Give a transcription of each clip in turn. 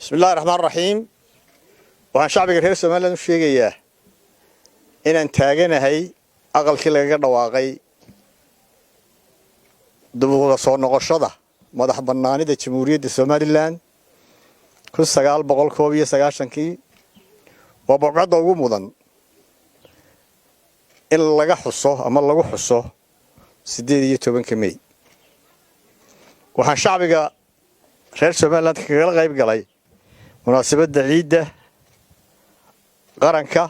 بسم الله الرحمن الرحيم waxaan shacbiga reer Soomaaliland u sheegayaa inaan taaganahay aqalkii laga dhawaaqay dib u soo noqoshada madax bannaanida Jamhuuriyadda Soomaaliland 1999 waa boqorada ugu mudan in laga xuso ama lagu xuso 18 May waxaan shacbiga reer Soomaaliland kaga qayb galay munaasabadda ciidda qaranka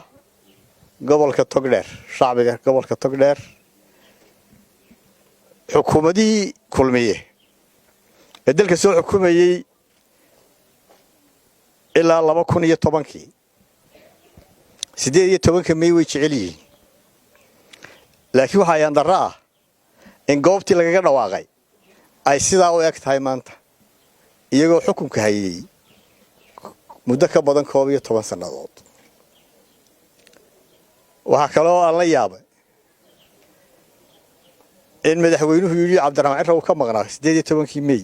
gobolka Togdheer shacbiga gobolka Togdheer xukuumadii kulmiye ee dalka soo xukumayay ilaa 2010 18 May way jecel yihiin laakiin waxa ay andaraa in goobtii laga dhawaaqay ay sidaa u eg tahay maanta iyagoo xukunka hayay muddo ka badan 12 sanadood waxa kale oo aan la yaabay in madaxweynuhu yiri Cabdiraxmaan Cirro ka maqnaa 18 May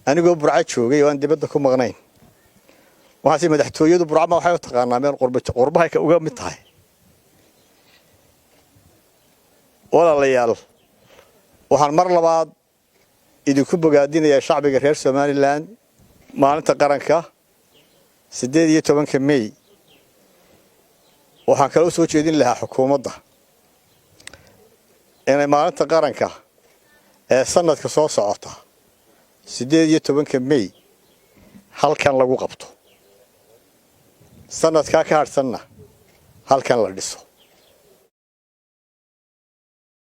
anigoo Burco joogay oo aan dibadda ku maqnayn waxa si madaxtooyadu Burco ma waxay u taqaanaa meel qurbaha ka uga mid tahay walaalayaal waxaan mar labaad idinku bogaadinayaa shacbiga reer Soomaaliland maalinta qaranka 18 May waxaan kala soo jeedin lahaa xukuumadda inay maalinta qaranka ee sanadka soo socota 18 May halkan lagu qabto sanadka ka harsanna halkan la dhiso